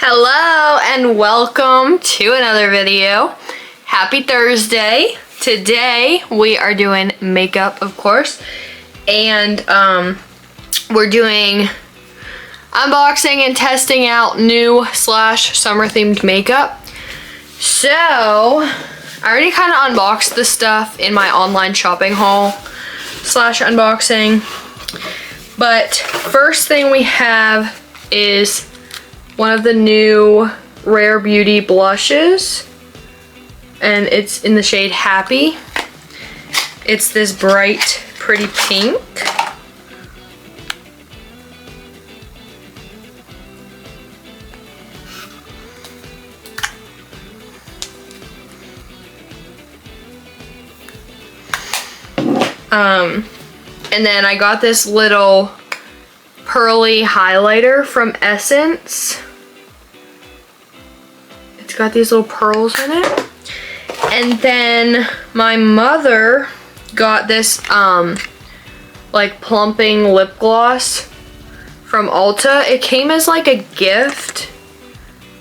Hello and welcome to another video. Happy Thursday. Today we are doing makeup, of course, and we're doing unboxing and testing out new / summer themed makeup. So I already kind of unboxed the stuff in my online shopping haul / unboxing, but first thing we have is one of the new Rare Beauty blushes, and it's in the shade Happy. It's this bright, pretty pink. And then I got this little pearly highlighter from Essence. It's got these little pearls in it. And then my mother got this like plumping lip gloss from Ulta. It came as like a gift,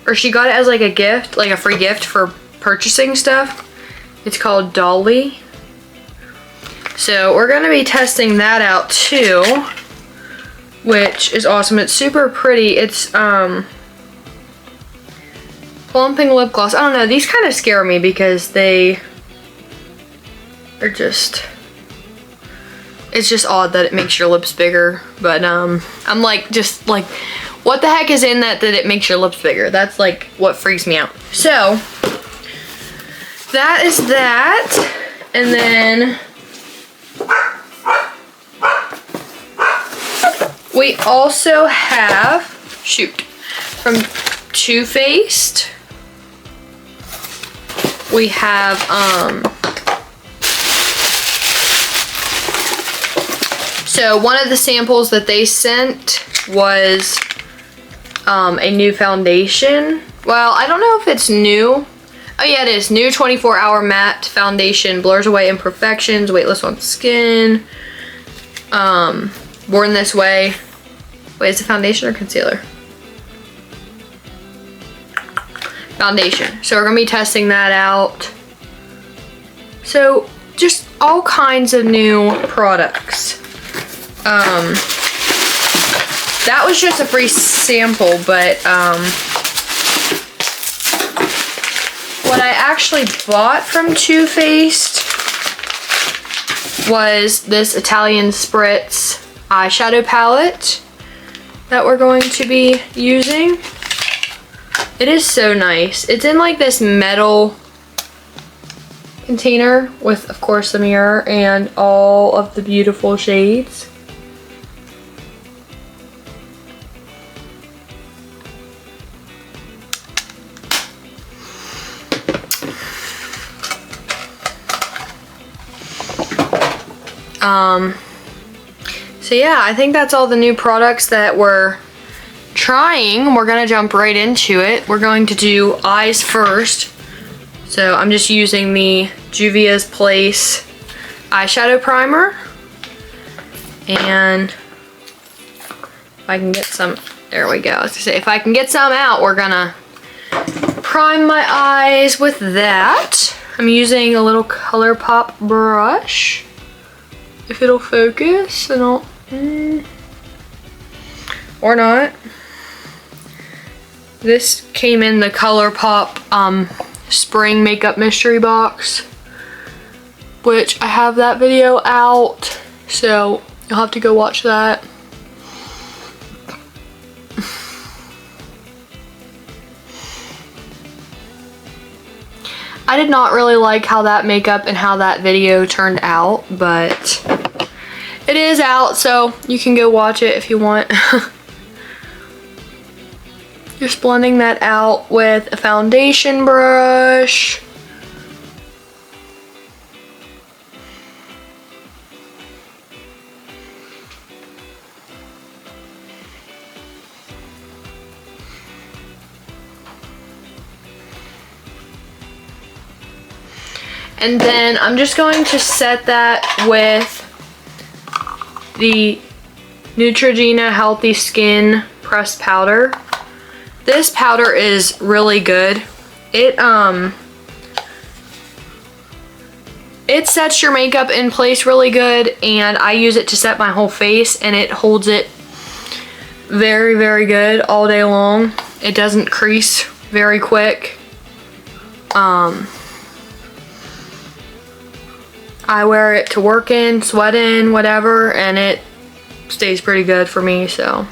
or she got it as like a gift, like a free gift for purchasing stuff. It's called Dolly. So we're gonna be testing that out too, which is awesome. It's super pretty. It's plumping lip gloss. I don't know, these kind of scare me because they are just, it's just odd that it makes your lips bigger, but I'm like, just like, what the heck is in that it makes your lips bigger? That's like what freaks me out. So that is that. And then we also have, from Too Faced, we have so one of the samples that they sent was a new foundation. Well, I don't know if it's new. Oh yeah, it is. New 24-hour matte foundation, blurs away imperfections, weightless on skin. Born This Way. Wait, is it foundation or concealer? Foundation. So we're gonna be testing that out. So just all kinds of new products. That was just a free sample, but what I actually bought from Too Faced was this Italian Spritz eyeshadow palette that we're going to be using. It is so nice. It's in like this metal container with, of course, the mirror and all of the beautiful shades. So yeah, I think that's all the new products that we're trying. We're gonna jump right into it. We're going to do eyes first. So I'm just using the Juvia's Place eyeshadow primer. And if I can get some, there we go. I was gonna say, if I can get some out, we're gonna prime my eyes with that. I'm using a little ColourPop brush. If it'll focus, and I'll, or not. This came in the ColourPop spring makeup mystery box, which I have that video out, so you'll have to go watch that. I did not really like how that makeup and how that video turned out, but it is out, so you can go watch it if you want. Just blending that out with a foundation brush. And then I'm just going to set that with the Neutrogena Healthy Skin Pressed Powder. This powder is really good. It sets your makeup in place really good, and I use it to set my whole face, and it holds it very, very good all day long. It doesn't crease very quick. I wear it to work in, sweat in, whatever, and it stays pretty good for me, so.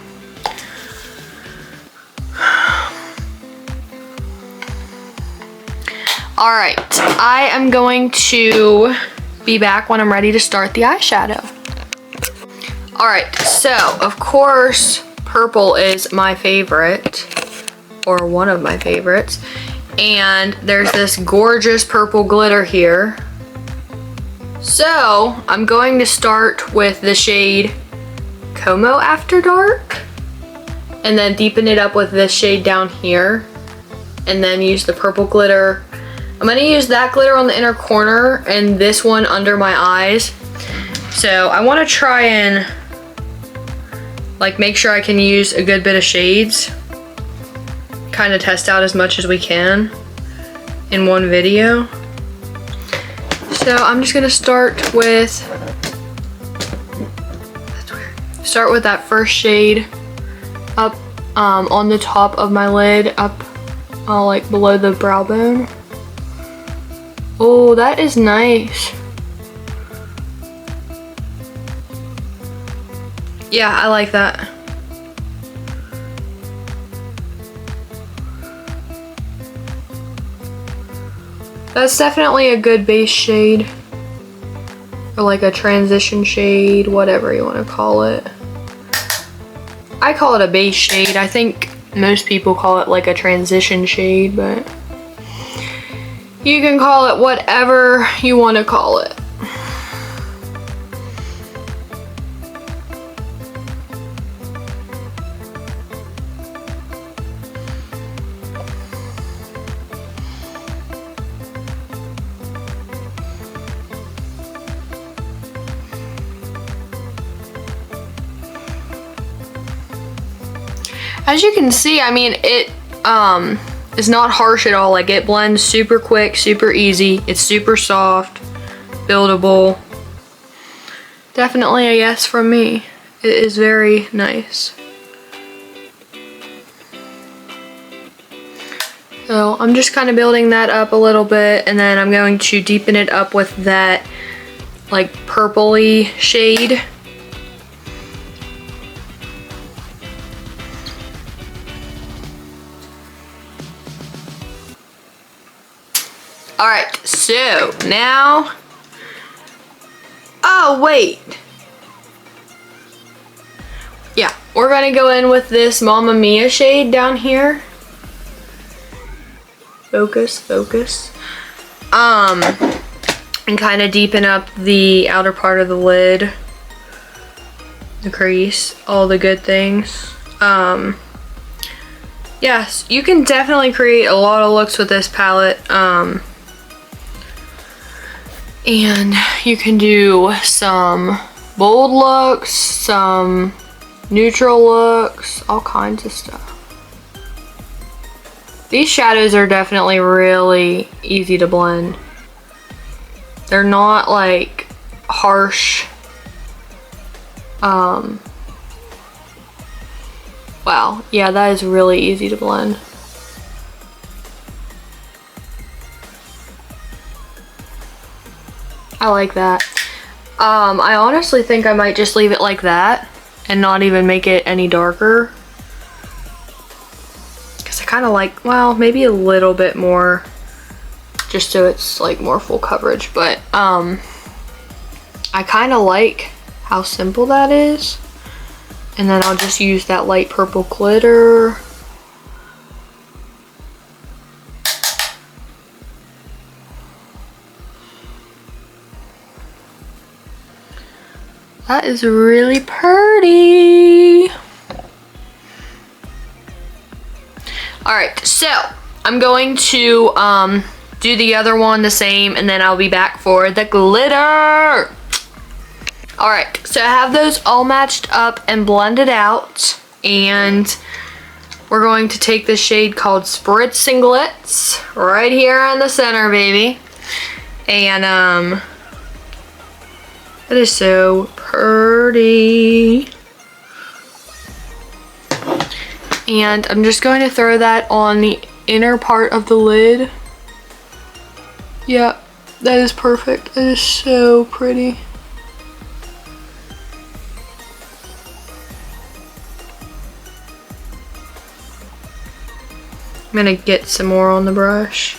Alright, I am going to be back when I'm ready to start the eyeshadow. Alright, so of course purple is my favorite, or one of my favorites, and there's this gorgeous purple glitter here. So I'm going to start with the shade Como After Dark, and then deepen it up with this shade down here, and then use the purple glitter. I'm gonna use that glitter on the inner corner and this one under my eyes. So I wanna try and like make sure I can use a good bit of shades. Kind of test out as much as we can in one video. So I'm just gonna start with that first shade up on the top of my lid, up like below the brow bone. Oh, that is nice. Yeah, I like that. That's definitely a good base shade. Or like a transition shade, whatever you want to call it. I call it a base shade. I think most people call it like a transition shade, but you can call it whatever you want to call it. As you can see, I mean, it is not harsh at all. Like, it blends super quick, super easy. It's super soft, buildable. Definitely a yes from me. It is very nice. So I'm just kind of building that up a little bit, and then I'm going to deepen it up with that like purpley shade. Alright, so now, oh wait, yeah, we're gonna go in with this Mamma Mia shade down here. Focus, focus. And kind of deepen up the outer part of the lid, the crease, all the good things. Yes, you can definitely create a lot of looks with this palette. And you can do some bold looks, some neutral looks, all kinds of stuff. These shadows are definitely really easy to blend. They're not like harsh. Wow, yeah, that is really easy to blend. I like that. I honestly think I might just leave it like that and not even make it any darker. Because I kind of like, well, maybe a little bit more just so it's like more full coverage. But I kind of like how simple that is. And then I'll just use that light purple glitter. That is really pretty. Alright, so I'm going to do the other one the same, and then I'll be back for the glitter. Alright, so I have those all matched up and blended out, and we're going to take this shade called Spritz and Glitz right here in the center, baby. And it is so pretty. And I'm just going to throw that on the inner part of the lid. Yeah, that is perfect. It is so pretty. I'm gonna get some more on the brush.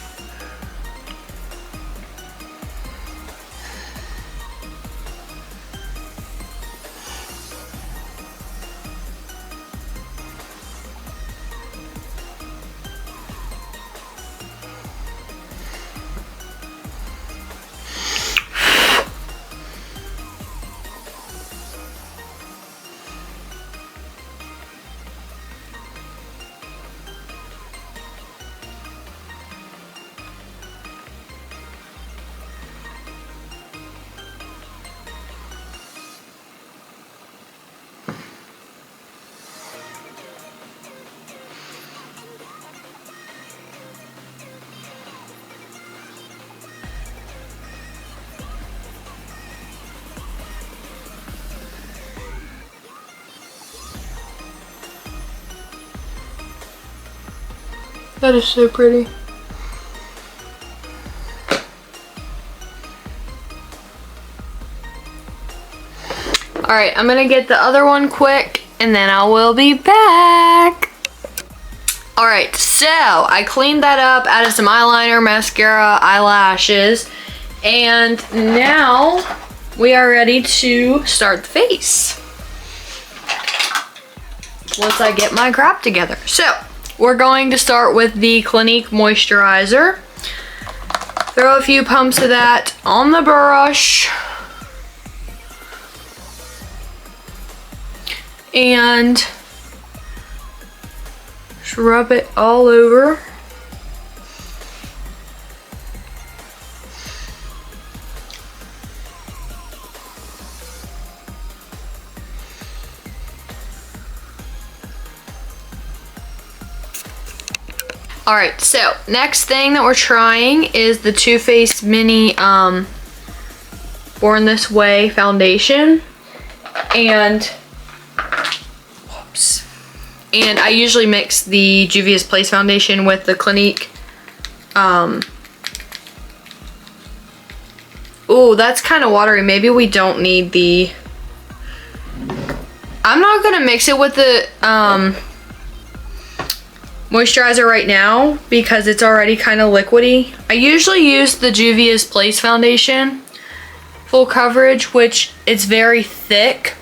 That is so pretty. Alright, I'm gonna get the other one quick and then I will be back. Alright, so I cleaned that up, added some eyeliner, mascara, eyelashes, and now we are ready to start the face. Once I get my crap together. So, we're going to start with the Clinique moisturizer. Throw a few pumps of that on the brush. And just rub it all over. Alright, so next thing that we're trying is the Too Faced Mini Born This Way foundation. And whoops. And I usually mix the Juvia's Place foundation with the Clinique. Oh, that's kind of watery. Maybe we don't need the... I'm not going to mix it with the moisturizer right now because it's already kind of liquidy. I usually use the Juvia's Place foundation full coverage, which it's very thick,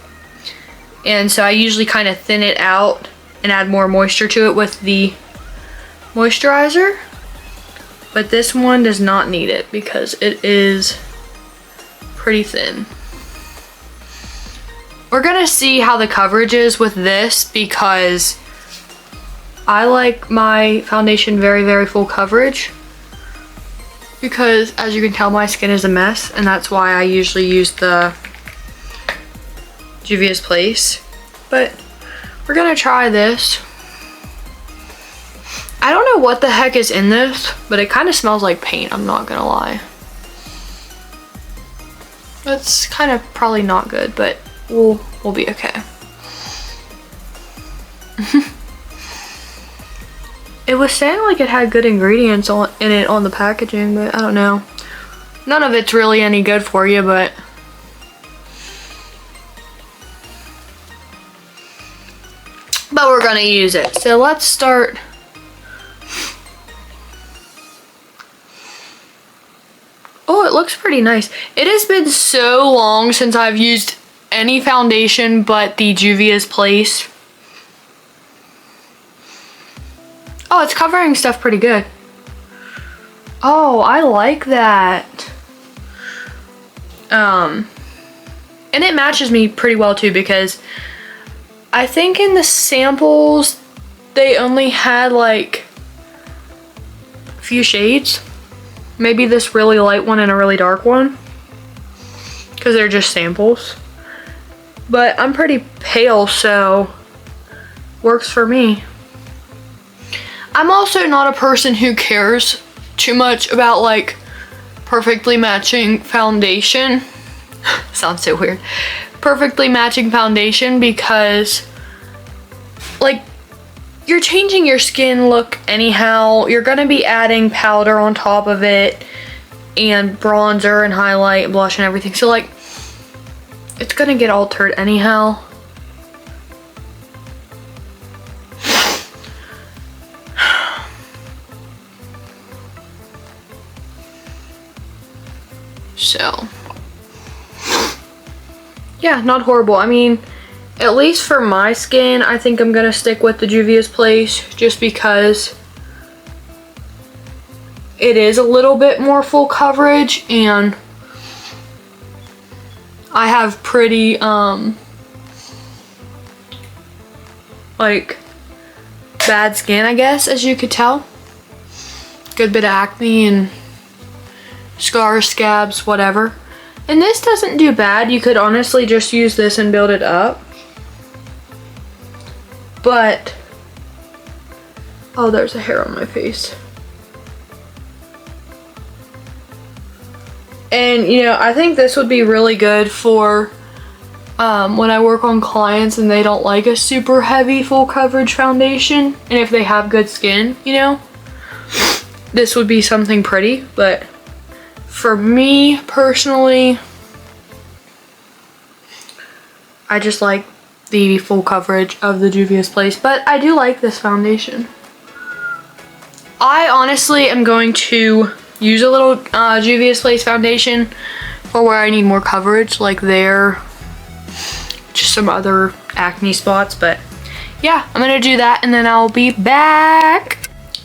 and so I usually kind of thin it out and add more moisture to it with the moisturizer, but this one does not need it because it is pretty thin. We're gonna see how the coverage is with this because I like my foundation very, very full coverage because, as you can tell, my skin is a mess, and that's why I usually use the Juvia's Place. But we're gonna try this. I don't know what the heck is in this, but it kind of smells like paint, I'm not gonna lie. That's kind of probably not good, but we'll be okay. It was saying like it had good ingredients in it on the packaging, but I don't know. None of it's really any good for you, but we're gonna use it. So let's start. Oh, it looks pretty nice. It has been so long since I've used any foundation but the Juvia's Place. Oh, it's covering stuff pretty good. Oh, I like that. And it matches me pretty well too because I think in the samples they only had like a few shades. Maybe this really light one and a really dark one because they're just samples. But I'm pretty pale, so works for me. I'm also not a person who cares too much about like perfectly matching foundation. Sounds so weird. Perfectly matching foundation, because like you're changing your skin look anyhow. You're gonna be adding powder on top of it and bronzer and highlight and blush and everything. So like it's gonna get altered anyhow. So yeah, not horrible. I mean, at least for my skin, I think I'm gonna stick with the Juvia's Place just because it is a little bit more full coverage, and I have pretty like bad skin, I guess, as you could tell. Good bit of acne and scars, scabs, whatever. And this doesn't do bad. You could honestly just use this and build it up. But, oh, there's a hair on my face. And, you know, I think this would be really good for when I work on clients and they don't like a super heavy full coverage foundation. And if they have good skin, you know, this would be something pretty. But for me personally, I just like the full coverage of the Juvia's Place, but I do like this foundation. I honestly am going to use a little Juvia's Place foundation for where I need more coverage, like there, just some other acne spots. But yeah, I'm gonna do that and then I'll be back.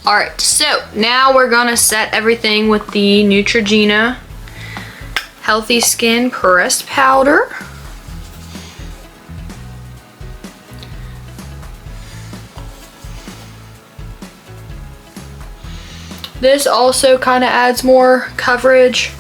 All right, so now we're gonna set everything with the Neutrogena Healthy Skin Pressed Powder. This also kind of adds more coverage.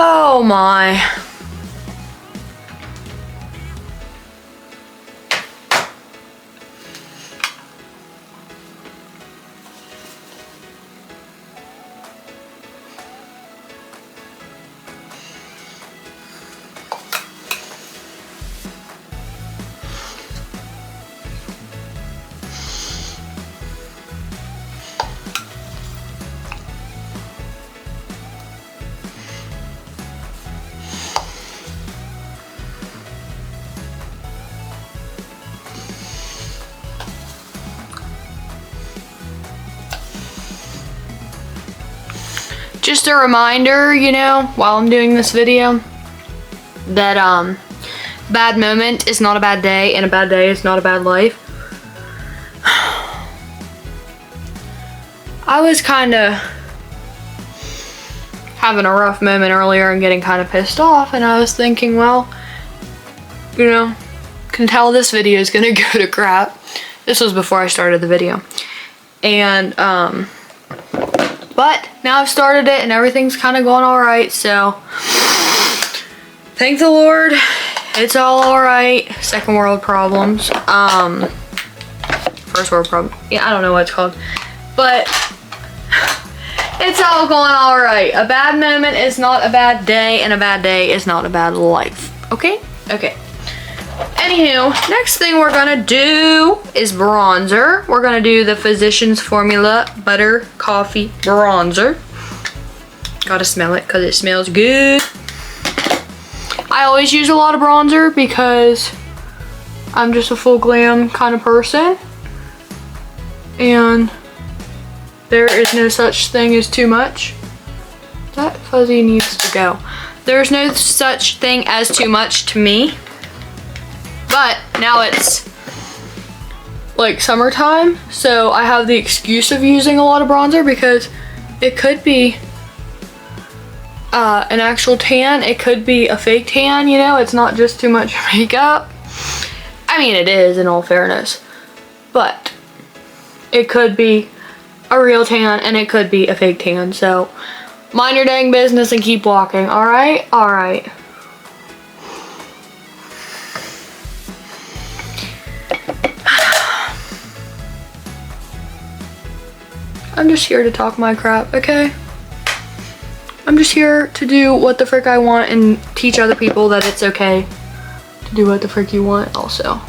Oh my. Just a reminder, you know, while I'm doing this video, that bad moment is not a bad day, and a bad day is not a bad life. I was kind of having a rough moment earlier and getting kind of pissed off, and I was thinking, well, you know, can tell this video is gonna go to crap. This was before I started the video. And but now I've started it and everything's kind of going all right, so thank the Lord, it's all right. Second world problems, first world problem, yeah, I don't know what it's called, but it's all going all right. A bad moment is not a bad day, and a bad day is not a bad life. Okay? Okay. Anywho, next thing we're gonna do is bronzer. We're gonna do the Physicians Formula Butter Coffee Bronzer. Gotta smell it because it smells good. I always use a lot of bronzer because I'm just a full glam kind of person. And there is no such thing as too much. That fuzzy needs to go. There's no such thing as too much to me. But now it's like summertime, so I have the excuse of using a lot of bronzer because it could be an actual tan. It could be a fake tan, you know? It's not just too much makeup. I mean, it is in all fairness. But it could be a real tan and it could be a fake tan. So mind your dang business and keep walking, alright? Alright. I'm just here to talk my crap, okay? I'm just here to do what the frick I want and teach other people that it's okay to do what the frick you want also.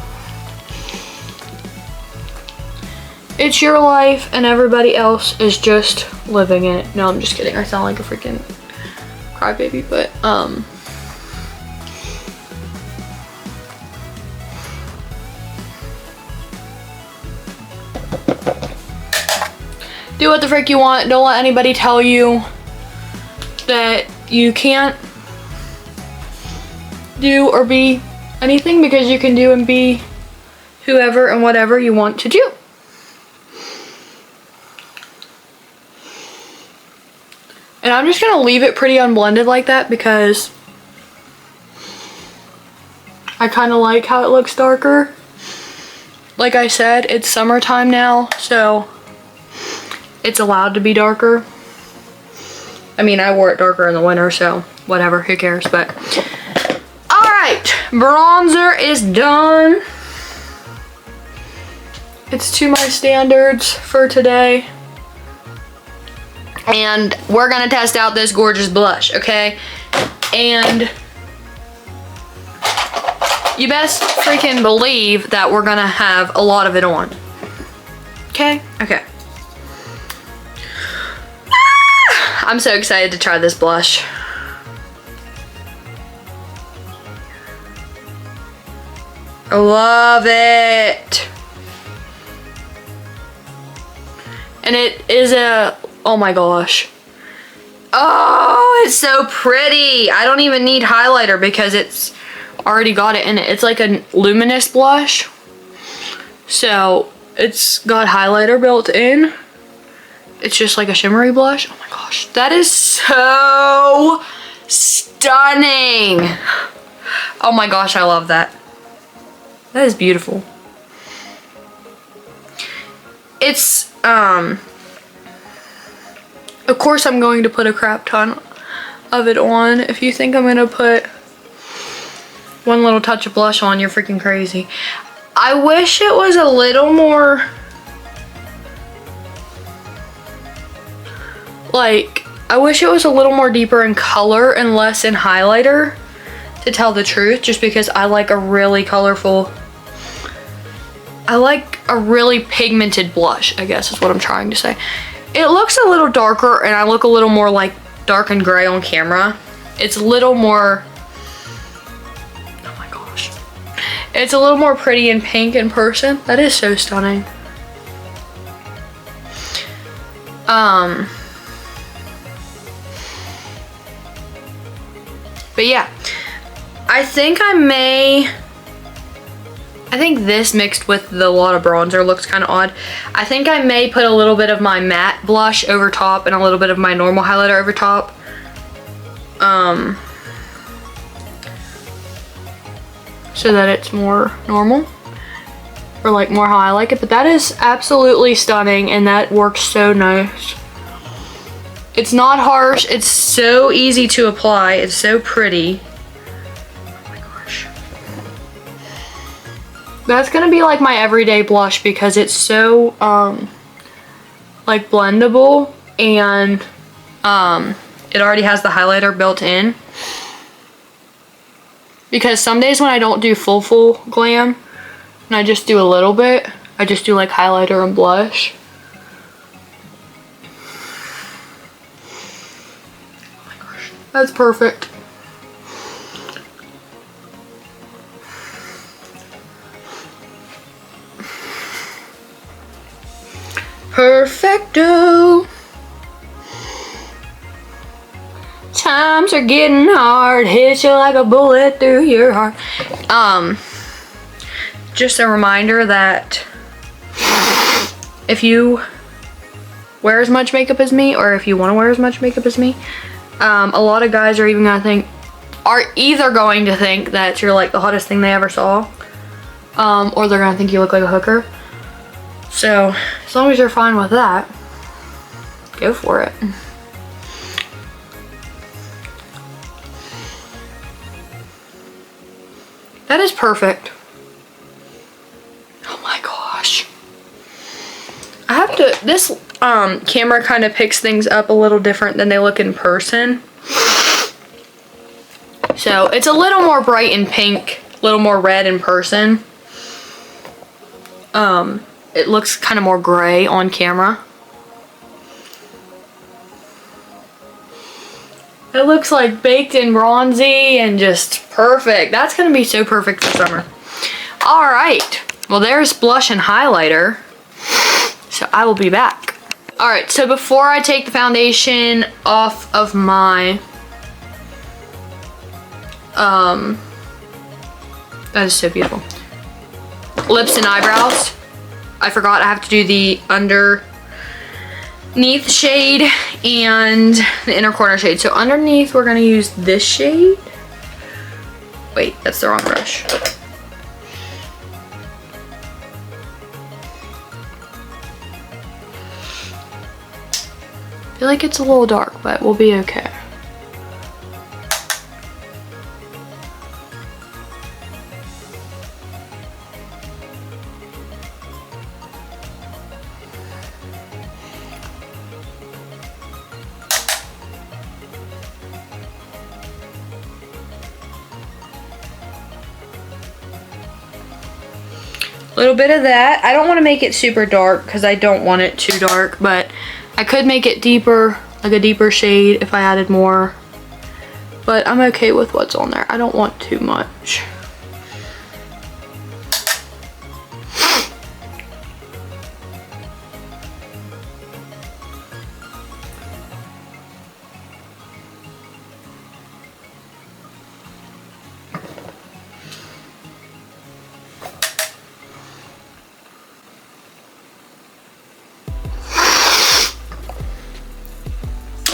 It's your life and everybody else is just living it. No, I'm just kidding. I sound like a freaking crybaby, but do what the frick you want. Don't let anybody tell you that you can't do or be anything, because you can do and be whoever and whatever you want to do. And I'm just gonna leave it pretty unblended like that because I kind of like how it looks darker. Like I said, it's summertime now, so it's allowed to be darker. I mean, I wore it darker in the winter, so whatever, who cares, but. Alright, bronzer is done. It's to my standards for today. And we're gonna test out this gorgeous blush, okay? And you best freaking believe that we're gonna have a lot of it on. Okay? Okay. I'm so excited to try this blush. I love it. And it is a, oh my gosh. Oh, it's so pretty. I don't even need highlighter because it's already got it in it. It's like a luminous blush. So it's got highlighter built in. It's just like a shimmery blush. Oh my gosh, that is so stunning. Oh my gosh, I love that. That is beautiful. It's, of course I'm going to put a crap ton of it on. If you think I'm gonna put one little touch of blush on, you're freaking crazy. I wish it was a little more, like, I wish it was a little more deeper in color and less in highlighter, to tell the truth, just because I like a really colorful, I like a really pigmented blush, I guess is what I'm trying to say. It looks a little darker and I look a little more like dark and gray on camera. It's a little more, oh my gosh. It's a little more pretty and pink in person. That is so stunning. But yeah, I think this mixed with the lot of bronzer looks kind of odd. I think I may put a little bit of my matte blush over top and a little bit of my normal highlighter over top. So that it's more normal, or like more how I like it. But that is absolutely stunning and that works so nice. It's not harsh, it's so easy to apply, it's so pretty. Oh my gosh. That's gonna be like my everyday blush because it's so like blendable, and it already has the highlighter built in. Because some days when I don't do full glam and I just do a little bit, I just do like highlighter and blush. That's perfect. Perfecto. Times are getting hard, hit you like a bullet through your heart. Just a reminder that if you wear as much makeup as me, or if you want to wear as much makeup as me, A lot of guys are either going to think that you're like the hottest thing they ever saw, or they're gonna think you look like a hooker. So as long as you're fine with that, go for it. That is perfect. Oh my gosh. I have to, this camera kind of picks things up a little different than they look in person. So it's a little more bright and pink, a little more red in person. It looks kind of more gray on camera. It looks like baked and bronzy and just perfect. That's gonna be so perfect for summer. All right, well there's blush and highlighter. So I will be back. All right, so before I take the foundation off of my, that is so beautiful. Lips and eyebrows. I forgot I have to do the underneath shade and the inner corner shade. So underneath we're gonna use this shade. Wait, that's the wrong brush. I feel like it's a little dark, but we'll be okay. A little bit of that. I don't want to make it super dark because I don't want it too dark, but I could make it deeper, like a deeper shade if I added more. But I'm okay with what's on there. I don't want too much.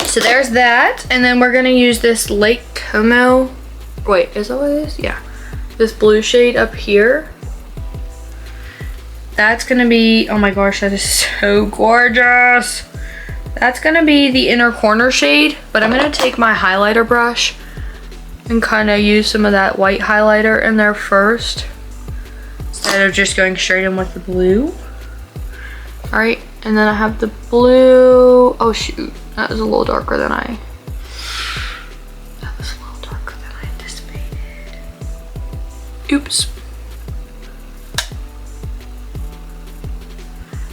So there's that, and then we're gonna use this Lake Como. Wait, is that what it is? Yeah. This blue shade up here. That's gonna be, oh my gosh, that is so gorgeous. That's gonna be the inner corner shade, but I'm gonna take my highlighter brush and kind of use some of that white highlighter in there first, instead of just going straight in with the blue. All right, and then I have the blue, oh shoot. That was a little darker than I anticipated. Oops.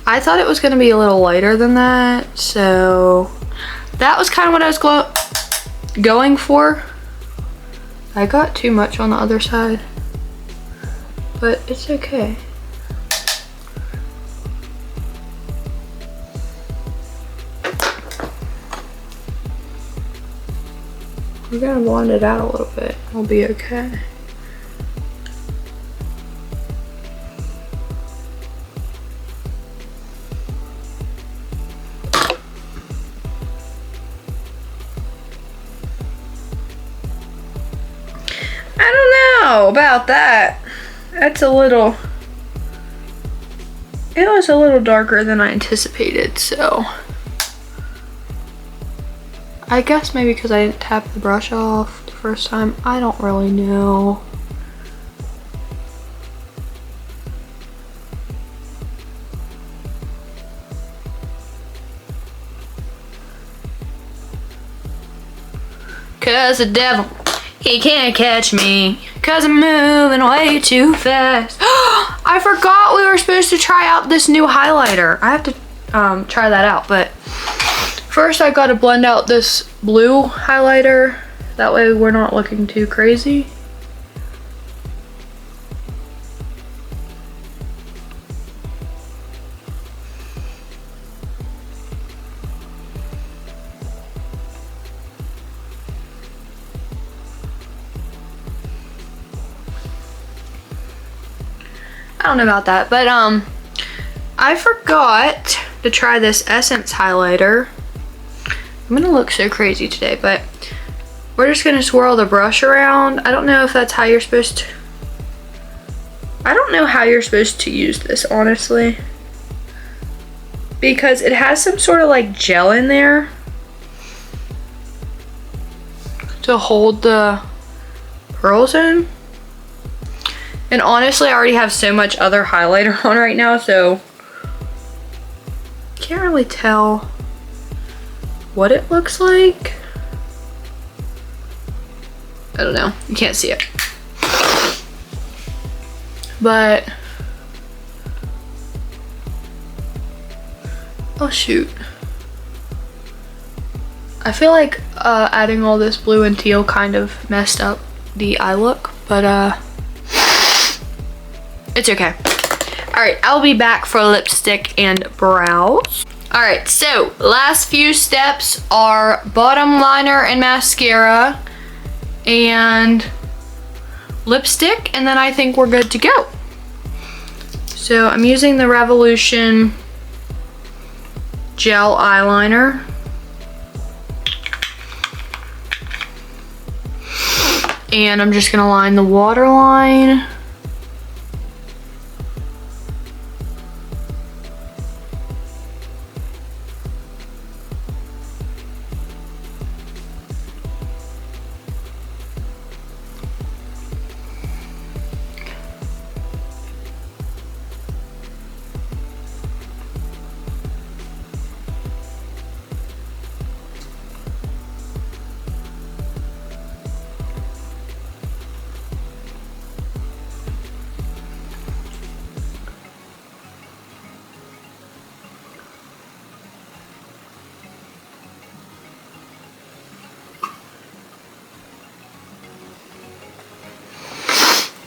I thought it was gonna be a little lighter than that, so that was kind of what I was going for. I got too much on the other side, but it's okay. We're gonna blend it out a little bit. We'll be okay. I don't know about that. That's a little, it was a little darker than I anticipated, so. I guess maybe because I didn't tap the brush off the first time. I don't really know. Cause the devil, he can't catch me. Cause I'm moving way too fast. I forgot we were supposed to try out this new highlighter. I have to try that out, but first I gotta blend out this blue highlighter. That way we're not looking too crazy. I don't know about that, but I forgot to try this Essence highlighter. I'm gonna look so crazy today, but we're just gonna swirl the brush around. I don't know if that's how you're supposed to, I don't know how you're supposed to use this, honestly. Because it has some sort of like gel in there to hold the pearls in. And honestly, I already have so much other highlighter on right now, so can't really tell what it looks like. I don't know, you can't see it. But, oh shoot. I feel like adding all this blue and teal kind of messed up the eye look, but it's okay. All right, I'll be back for lipstick and brows. All right, so last few steps are bottom liner and mascara and lipstick, and then I think we're good to go. So I'm using the Revolution gel eyeliner. And I'm just gonna line the waterline.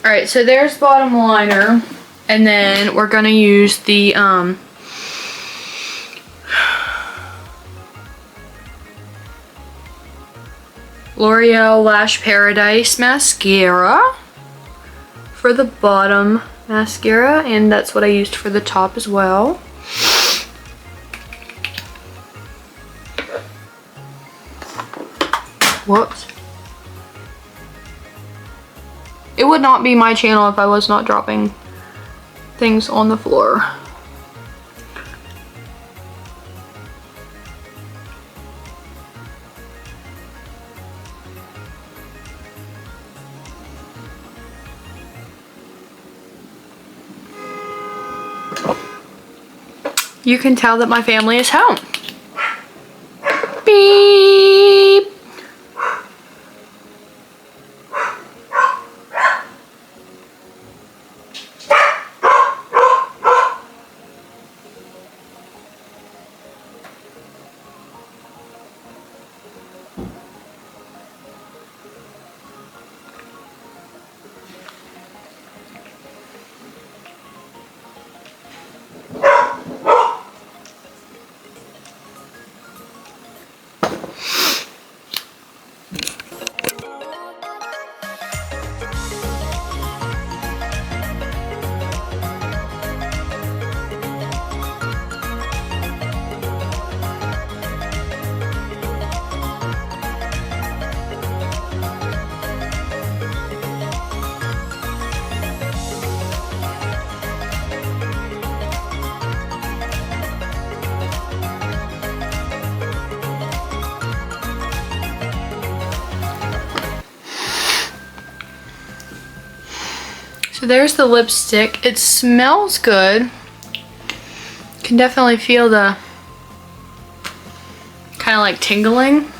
All right, so there's bottom liner, and then we're gonna use the L'Oreal Lash Paradise mascara for the bottom mascara, and that's what I used for the top as well. Whoops. It would not be my channel if I was not dropping things on the floor. You can tell that my family is home. Beep. So there's the lipstick. It smells good. Can definitely feel the kind of like tingling.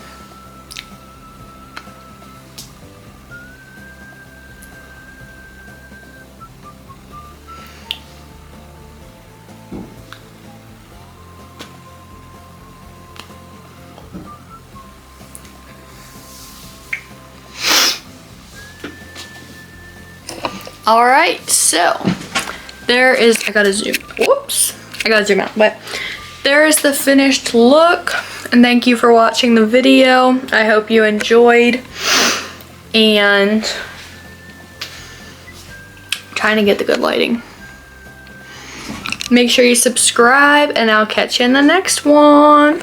All right, so there is, I gotta zoom, whoops, I gotta zoom out, but there is the finished look, and thank you for watching the video. I hope you enjoyed, and I'm trying to get the good lighting. Make sure you subscribe, and I'll catch you in the next one.